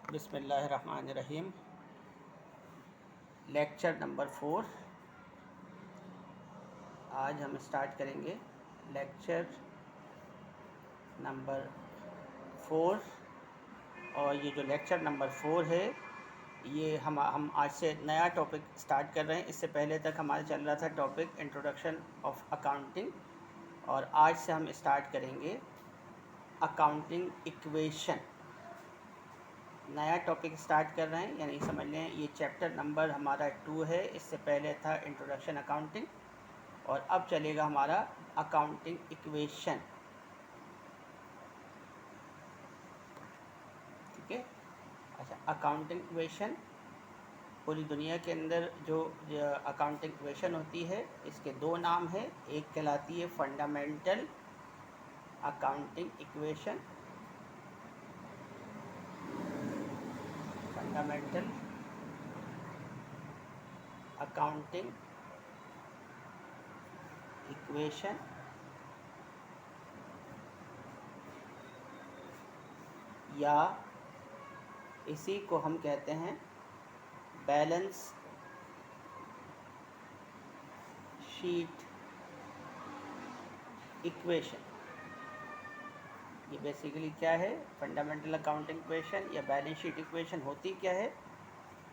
بسم اللہ الرحمن الرحیم۔ لیکچر نمبر 4 آج ہم اسٹارٹ کریں گے۔ لیکچر نمبر 4 اور یہ جو لیکچر نمبر 4 ہے یہ ہم آج سے نیا ٹاپک اسٹارٹ کر رہے ہیں۔ اس سے پہلے تک ہمارا چل رہا تھا ٹاپک انٹروڈکشن آف اکاؤنٹنگ، اور آج سے ہم اسٹارٹ کریں گے اکاؤنٹنگ ایکویشن۔ نیا ٹاپک اسٹارٹ کر رہے ہیں، یعنی سمجھ لیں یہ چیپٹر نمبر ہمارا 2 ہے۔ اس سے پہلے تھا انٹروڈکشن اکاؤنٹنگ، اور اب چلے گا ہمارا اکاؤنٹنگ ایکویشن۔ ٹھیک ہے، اچھا، اکاؤنٹنگ ایکویشن پوری دنیا کے اندر جو اکاؤنٹنگ ایکویشن ہوتی ہے اس کے دو نام ہیں۔ ایک کہلاتی ہے fundamental accounting equation, fundamental accounting equation, یا اسی کو ہم کہتے ہیں بیلنس شیٹ ایکویشن۔ یہ بیسیکلی کیا ہے؟ فنڈامنٹل اکاؤنٹنگ ایکویشن یا بیلنس شیٹ ایکویشن ہوتی کیا ہے؟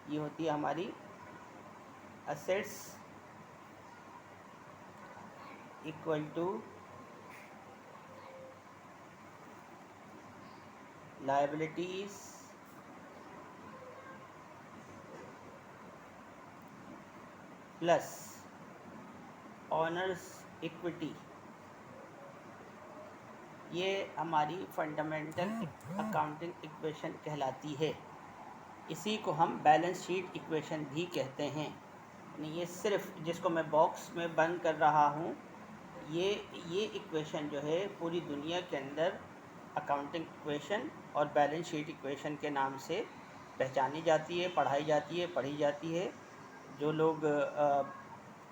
یہ ہوتی ہے ہماری assets equal to liabilities plus owners equity. یہ ہماری فنڈامنٹل اکاؤنٹنگ ایکویشن کہلاتی ہے۔ اسی کو ہم بیلنس شیٹ ایکویشن بھی کہتے ہیں۔ یعنی یہ صرف جس کو میں باکس میں بند کر رہا ہوں، یہ ایکویشن جو ہے پوری دنیا کے اندر اکاؤنٹنگ ایکویشن اور بیلنس شیٹ ایکویشن کے نام سے پہچانی جاتی ہے، پڑھائی جاتی ہے، پڑھی جاتی ہے۔ جو لوگ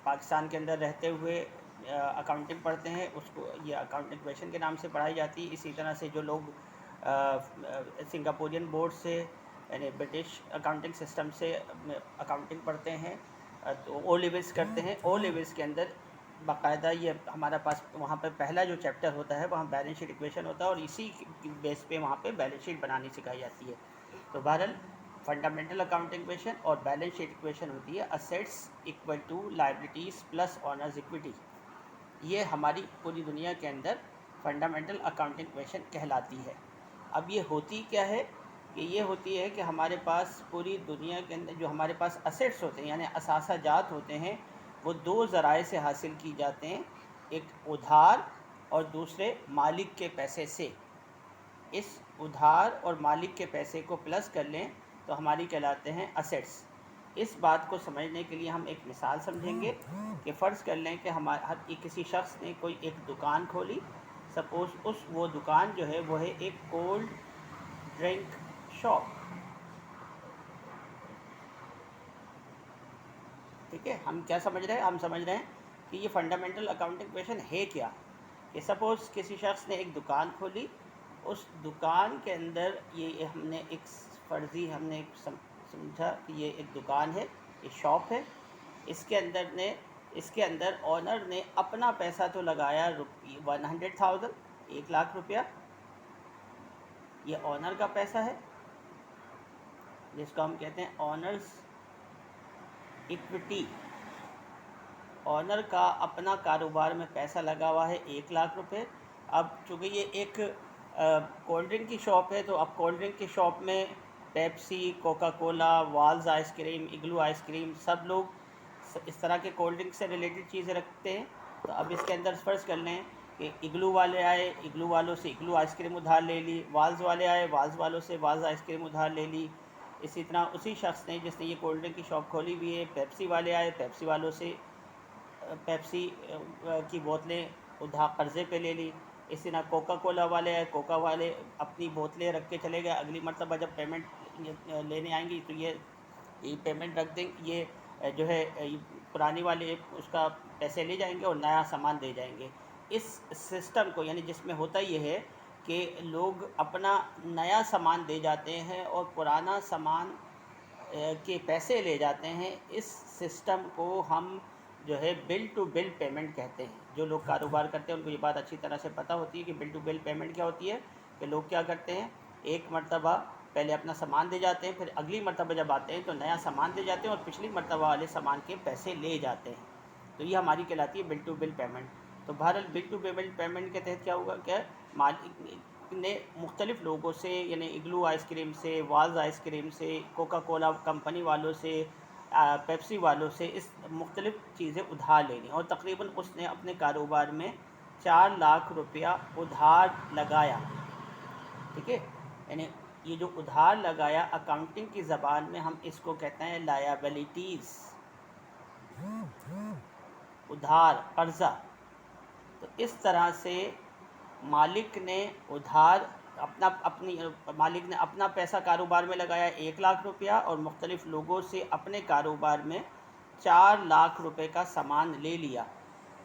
پاکستان کے اندر رہتے ہوئے اکاؤنٹنگ پڑھتے ہیں اس کو یہ اکاؤنٹنگ ایکویشن کے نام سے پڑھائی جاتی ہے۔ اسی طرح سے جو لوگ سنگاپورین بورڈ سے یعنی برٹش اکاؤنٹنگ سسٹم سے اکاؤنٹنگ پڑھتے ہیں تو او لیولس کرتے ہیں۔ او لیولس کے اندر باقاعدہ یہ ہمارا پاس وہاں پہ پہلا جو چیپٹر ہوتا ہے وہاں بیلنس شیٹ ایکویشن ہوتا ہے، اور اسی بیس پہ وہاں پہ بیلنس شیٹ بنانی سکھائی جاتی ہے۔ تو بہرحال فنڈامنٹل اکاؤنٹنگ ایکویشن اور بیلنس شیٹ ایکویشن ہوتی ہے assets equal to liabilities plus owners equity. یہ ہماری پوری دنیا کے اندر فنڈامنٹل اکاؤنٹنگ ایکویشن کہلاتی ہے۔ اب یہ ہوتی کیا ہے؟ کہ یہ ہوتی ہے کہ ہمارے پاس پوری دنیا کے اندر جو ہمارے پاس اسیٹس ہوتے ہیں یعنی اثاثہ جات ہوتے ہیں، وہ دو ذرائع سے حاصل کی جاتے ہیں، ایک ادھار اور دوسرے مالک کے پیسے سے۔ اس ادھار اور مالک کے پیسے کو پلس کر لیں تو ہماری کہلاتے ہیں اسیٹس۔ اس بات کو سمجھنے کے لیے ہم ایک مثال سمجھیں گے کہ فرض کر لیں کہ کسی شخص نے کوئی ایک دکان کھولی۔ سپوز وہ دکان جو ہے وہ ہے ایک کولڈ ڈرنک شاپ۔ ٹھیک ہے، ہم کیا سمجھ رہے ہیں؟ ہم سمجھ رہے ہیں کہ یہ فنڈامنٹل اکاؤنٹنگ ایکویشن ہے کیا؟ کہ سپوز کسی شخص نے ایک دکان کھولی، اس دکان کے اندر یہ ہم نے ایک فرضی ہم نے سمجھا کہ یہ ایک دکان ہے، ایک شاپ ہے۔ اس کے اندر آنر نے اپنا پیسہ تو لگایا 100,000، 1,00,000 روپیہ۔ یہ آنر کا پیسہ ہے جس کو ہم کہتے ہیں آنرز ایکوٹی۔ آنر کا اپنا کاروبار میں پیسہ لگا ہوا ہے 1,00,000 روپے۔ اب چونکہ یہ ایک کولڈ ڈرنک کی شاپ ہے تو اب کولڈ ڈرنک کی شاپ میں Pepsi, Coca Cola, Walls ice cream, Igloo ice cream, سب لوگ اس طرح کے کولڈ ڈرنک سے ریلیٹڈ چیزیں رکھتے ہیں۔ تو اب اس کے اندر فرض کر لیں کہ اگلو والے آئے، اگلو والوں سے اگلو آئس کریم ادھار لے لی، والز والے آئے، والز والوں سے والز آئس کریم ادھار لے لی۔ اسی طرح اسی شخص نے جس نے یہ کولڈ ڈرنک کی شاپ کھولی ہوئی ہے، پیپسی والے آئے، پیپسی والوں سے پیپسی کی بوتلیں ادھار قرضے پہ لے لی۔ اسی طرح کوکا کولا والے آئے، کوکا والے اپنی بوتلیں رکھ کے چلے گئے، اگلی مرتبہ جب پیمنٹ لینے آئیں گی تو یہ پیمنٹ رکھ دیں، یہ جو ہے پرانی والے اس کا پیسے لے جائیں گے اور نیا سامان دے جائیں گے۔ اس سسٹم کو یعنی جس میں ہوتا یہ ہے کہ لوگ اپنا نیا سامان دے جاتے ہیں اور پرانا سامان کے پیسے لے جاتے ہیں. اس سسٹم کو ہم جو ہے بل ٹو بل پیمنٹ کہتے ہیں. جو لوگ کاروبار کرتے ہیں ان کو یہ بات اچھی طرح سے پتہ ہوتی ہے کہ بل ٹو بل پیمنٹ کیا ہوتی ہے. کہ لوگ کیا کرتے ہیں، ایک مرتبہ پہلے اپنا سامان دے جاتے ہیں، پھر اگلی مرتبہ جب آتے ہیں تو نیا سامان دے جاتے ہیں اور پچھلی مرتبہ والے سامان کے پیسے لے جاتے ہیں. تو یہ ہماری کہلاتی ہے بل ٹو بل پیمنٹ. تو بہرحال بل ٹو بل پیمنٹ کے تحت کیا ہوگا کہ مالک نے مختلف لوگوں سے، یعنی اگلو آئس کریم سے، واز آئس کریم سے، کوکا کولا کمپنی والوں سے، پیپسی والوں سے اس مختلف چیزیں ادھار لینی. اور تقریباً اس نے اپنے کاروبار میں 4 لاکھ روپیہ ادھار لگایا. ٹھیک ہے، یعنی یہ جو ادھار لگایا اکاؤنٹنگ کی زبان میں ہم اس کو کہتے ہیں لائبلٹیز، ادھار، قرضہ. تو اس طرح سے مالک نے اپنا پیسہ کاروبار میں لگایا 1 لاکھ روپیہ اور مختلف لوگوں سے اپنے کاروبار میں 4 لاکھ روپے کا سامان لے لیا.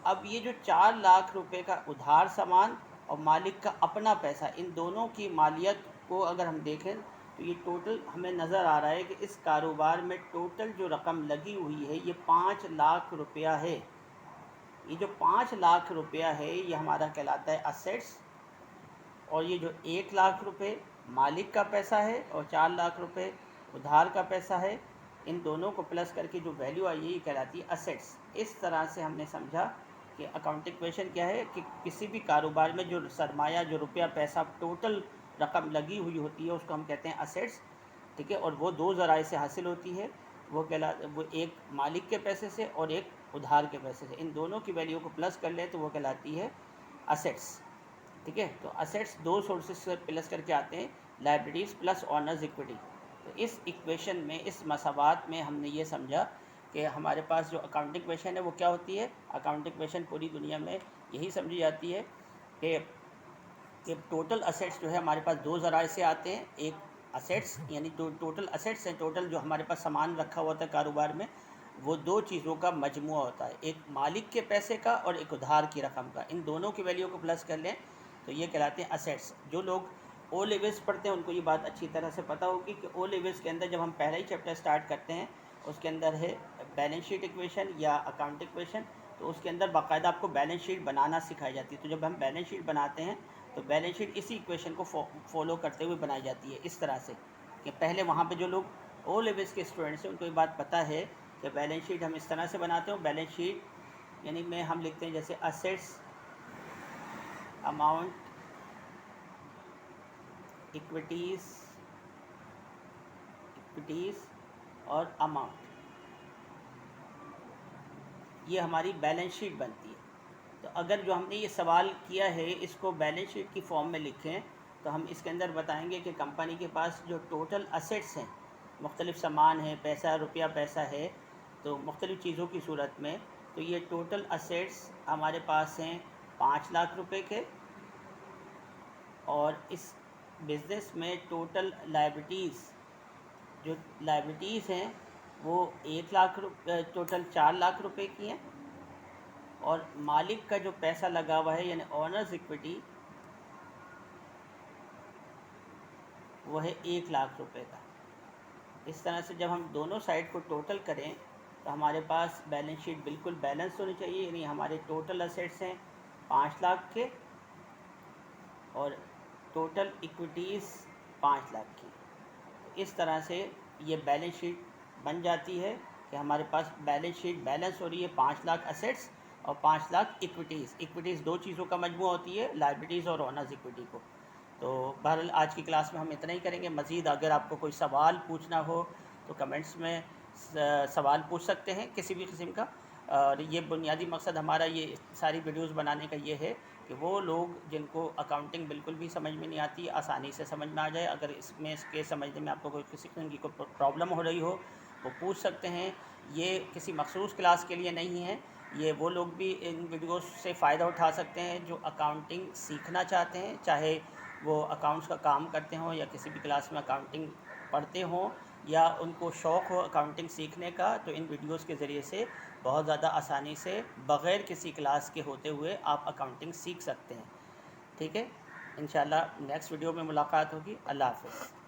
اب یہ جو 4 لاکھ روپے کا ادھار سامان اور مالک کا اپنا پیسہ، ان دونوں کی مالیت کو اگر ہم دیکھیں تو یہ ٹوٹل ہمیں نظر آ رہا ہے کہ اس کاروبار میں ٹوٹل جو رقم لگی ہوئی ہے یہ 5 لاکھ روپیہ ہے. یہ جو 5 لاکھ روپیہ ہے یہ ہمارا کہلاتا ہے اسیٹس. اور یہ جو 1 لاکھ روپے مالک کا پیسہ ہے اور 4 لاکھ روپے ادھار کا پیسہ ہے، ان دونوں کو پلس کر کے جو ویلیو آئی ہے یہ کہلاتی ہے اسیٹس. اس طرح سے ہم نے سمجھا کہ اکاؤنٹنگ ایکویشن کیا ہے کہ کسی بھی کاروبار میں جو سرمایہ، جو روپیہ پیسہ ٹوٹل رقم لگی ہوئی ہوتی ہے اس کو ہم کہتے ہیں اسیٹس. ٹھیک ہے، اور وہ 2 ذرائع سے حاصل ہوتی ہے. وہ ایک مالک کے پیسے سے اور ایک ادھار کے پیسے سے. ان دونوں کی ویلیو کو پلس کر لیں تو وہ کہلاتی ہے اسیٹس. ٹھیک ہے، تو اسیٹس 2 سورسز سے پلس کر کے آتے ہیں، لائبلٹیز پلس اونرز ایکویٹی. تو اس ایکویشن میں، اس مساوات میں ہم نے یہ سمجھا کہ ہمارے پاس جو اکاؤنٹنگ ایکویشن ہے وہ کیا ہوتی ہے. اکاؤنٹنگ ایکویشن پوری دنیا میں یہی سمجھی جاتی ہے کہ ٹوٹل اسیٹس جو ہے ہمارے پاس 2 ذرائع سے آتے ہیں. ایک اسیٹس یعنی ٹوٹل اسیٹس ہیں، ٹوٹل جو ہمارے پاس سامان رکھا ہوا ہوتا ہے کاروبار میں، وہ 2 چیزوں کا مجموعہ ہوتا ہے، ایک مالک کے پیسے کا اور ایک ادھار کی رقم کا. ان دونوں کی ویلیو کو پلس کر لیں تو یہ کہلاتے ہیں اسیٹس. جو لوگ او لیولز پڑھتے ہیں ان کو یہ بات اچھی طرح سے پتہ ہوگی کہ او لیولز کے اندر جب ہم پہلا ہی چیپٹر سٹارٹ کرتے ہیں اس کے اندر ہے بیلنس شیٹ ایکویشن یا اکاؤنٹنگ ایکویشن. تو اس کے اندر باقاعدہ آپ کو بیلنس شیٹ بنانا سکھائی جاتی ہے. تو جب ہم بیلنس شیٹ بناتے ہیں تو بیلنس شیٹ اسی ایکویشن کو فالو کرتے ہوئے بنائی جاتی ہے اس طرح سے کہ پہلے وہاں پہ جو لوگ او لیولز کے اسٹوڈنٹس ہیں ان کو یہ بات پتہ ہے کہ بیلنس شیٹ ہم اس طرح سے بناتے ہیں. بیلنس شیٹ یعنی میں ہم لکھتے ہیں جیسے اسیٹس، اماؤنٹ، ایکویٹیز اور اماؤنٹ. یہ ہماری بیلنس شیٹ بنتی ہے. تو اگر جو ہم نے یہ سوال کیا ہے اس کو بیلنس شیٹ کی فارم میں لکھیں تو ہم اس کے اندر بتائیں گے کہ کمپنی کے پاس جو ٹوٹل اسیٹس ہیں، مختلف سامان ہیں، پیسہ، روپیہ پیسہ ہے، تو مختلف چیزوں کی صورت میں، تو یہ ٹوٹل اسیٹس ہمارے پاس ہیں 5 لاکھ روپے کے. اور اس بزنس میں ٹوٹل لائبلٹیز ہیں وہ 1 لاکھ ٹوٹل 4 لاکھ روپے کی ہیں. اور مالک کا جو پیسہ لگا ہوا ہے یعنی اونرز ایکویٹی وہ ہے 1 لاکھ روپے کا. اس طرح سے جب ہم دونوں سائڈ کو ٹوٹل کریں تو ہمارے پاس بیلنس شیٹ بالکل بیلنس ہونی چاہیے. یعنی ہمارے ٹوٹل اسیٹس ہیں 5 لاکھ کے اور ٹوٹل ایکویٹیز 5 لاکھ کی. اس طرح سے یہ بیلنس شیٹ بن جاتی ہے کہ ہمارے پاس بیلنس شیٹ بیلنس ہو رہی ہے 5 لاکھ اسیٹس اور 5 لاکھ ایکویٹیز 2 چیزوں کا مجموعہ ہوتی ہے، لائبلٹیز اور اونرز ایکویٹی کو. تو بہرحال آج کی کلاس میں ہم اتنا ہی کریں گے. مزید اگر آپ کو کوئی سوال پوچھنا ہو تو کمنٹس میں سوال پوچھ سکتے ہیں کسی بھی قسم کا. اور یہ بنیادی مقصد ہمارا یہ ساری ویڈیوز بنانے کا یہ ہے کہ وہ لوگ جن کو اکاؤنٹنگ بالکل بھی سمجھ میں نہیں آتی آسانی سے سمجھ میں آ جائے. اگر اس کے سمجھنے میں آپ کو کوئی کسی قسم کی کوئی پرابلم ہو رہی ہو وہ پوچھ سکتے ہیں. یہ کسی مخصوص کلاس کے لیے نہیں ہے، یہ وہ لوگ بھی ان ویڈیوز سے فائدہ اٹھا سکتے ہیں جو اکاؤنٹنگ سیکھنا چاہتے ہیں، چاہے وہ اکاؤنٹس کا کام کرتے ہوں یا کسی بھی کلاس میں اکاؤنٹنگ پڑھتے ہوں یا ان کو شوق ہو اکاؤنٹنگ سیکھنے کا. تو ان ویڈیوز کے ذریعے سے بہت زیادہ آسانی سے بغیر کسی کلاس کے ہوتے ہوئے آپ اکاؤنٹنگ سیکھ سکتے ہیں. ٹھیک ہے. انشاءاللہ نیکسٹ ویڈیو میں ملاقات ہوگی. اللہ حافظ.